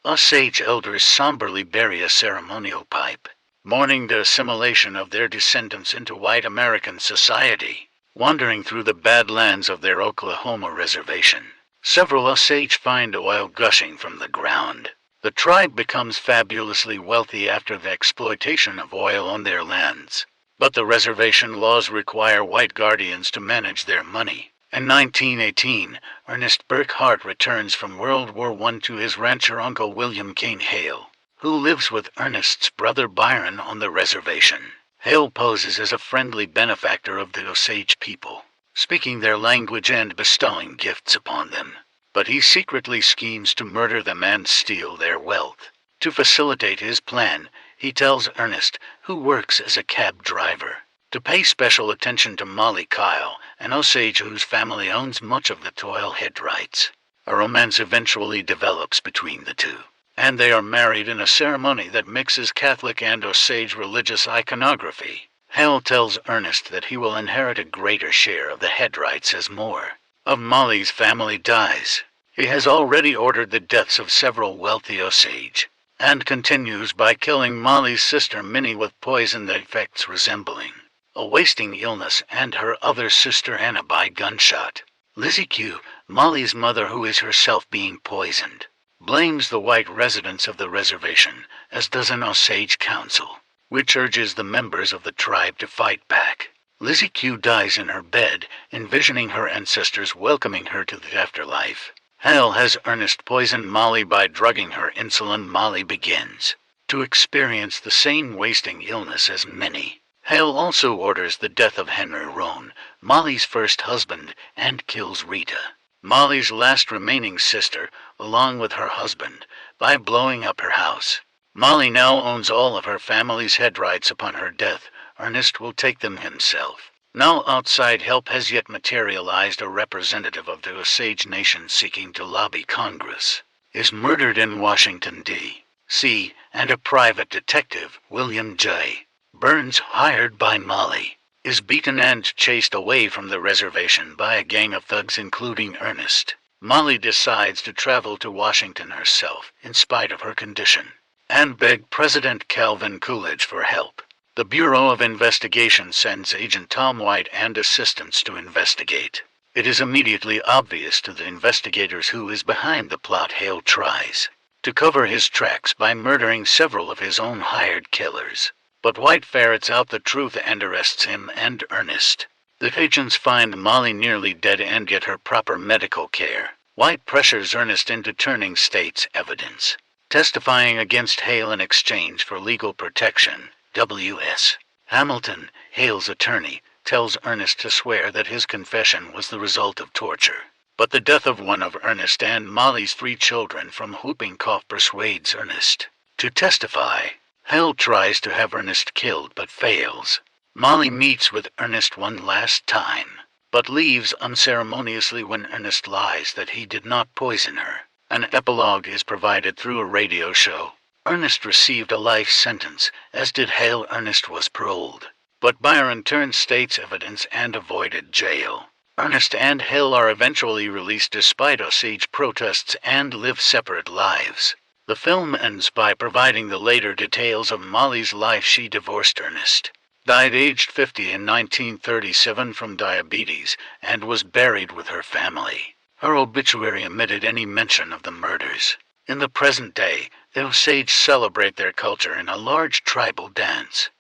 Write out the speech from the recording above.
Osage elders somberly bury a ceremonial pipe, mourning the assimilation of their descendants into white American society. Wandering through the badlands of their Oklahoma reservation, several Osage find oil gushing from the ground. The tribe becomes fabulously wealthy after the exploitation of oil on their lands. But the reservation laws require white guardians to manage their money. In 1918, Ernest Burkhart returns from World War I to his rancher uncle William Kane Hale, who lives with Ernest's brother Byron on the reservation. Hale poses as a friendly benefactor of the Osage people, speaking their language and bestowing gifts upon them. But he secretly schemes to murder them and steal their wealth. To facilitate his plan, he tells Ernest, who works as a cab driver, to pay special attention to Molly Kyle, an Osage whose family owns much of the Toil Headrights. A romance eventually develops between the two, and they are married in a ceremony that mixes Catholic and Osage religious iconography. Hale tells Ernest that he will inherit a greater share of the Headrights as more of Molly's family dies. He has already ordered the deaths of several wealthy Osage, and continues by killing Molly's sister Minnie with poison that effects resembling a wasting illness, and her other sister Anna by gunshot. Lizzie Q, Molly's mother, who is herself being poisoned, blames the white residents of the reservation, as does an Osage council, which urges the members of the tribe to fight back. Lizzie Q dies in her bed, envisioning her ancestors welcoming her to the afterlife. Hale has Ernest poison Molly by drugging her insulin. Molly begins to experience the same wasting illness as Minnie. Hale also orders the death of Henry Roan, Molly's first husband, and kills Rita, Molly's last remaining sister, along with her husband, by blowing up her house. Molly now owns all of her family's headrights. Upon her death, Ernest will take them himself. No outside help has yet materialized. A representative of the Osage Nation seeking to lobby Congress is murdered in Washington, D.C., and a private detective, William J. Burns, hired by Molly, is beaten and chased away from the reservation by a gang of thugs including Ernest. Molly decides to travel to Washington herself, in spite of her condition, and beg President Calvin Coolidge for help. The Bureau of Investigation sends Agent Tom White and assistants to investigate. It is immediately obvious to the investigators who is behind the plot. Hale tries to cover his tracks by murdering several of his own hired killers, but White ferrets out the truth and arrests him and Ernest. The agents find Molly nearly dead and get her proper medical care. White pressures Ernest into turning state's evidence, testifying against Hale in exchange for legal protection. W.S. Hamilton, Hale's attorney, tells Ernest to swear that his confession was the result of torture. But the death of one of Ernest and Molly's 3 children from whooping cough persuades Ernest to testify. Hale tries to have Ernest killed but fails. Molly meets with Ernest one last time, but leaves unceremoniously when Ernest lies that he did not poison her. An epilogue is provided through a radio show. Ernest received a life sentence, as did Hale. Ernest was paroled, but Byron turned state's evidence and avoided jail. Ernest and Hale are eventually released despite Osage protests and live separate lives. The film ends by providing the later details of Molly's life. She divorced Ernest, died aged 50 in 1937 from diabetes, and was buried with her family. Her obituary omitted any mention of the murders. In the present day, the Osage celebrate their culture in a large tribal dance.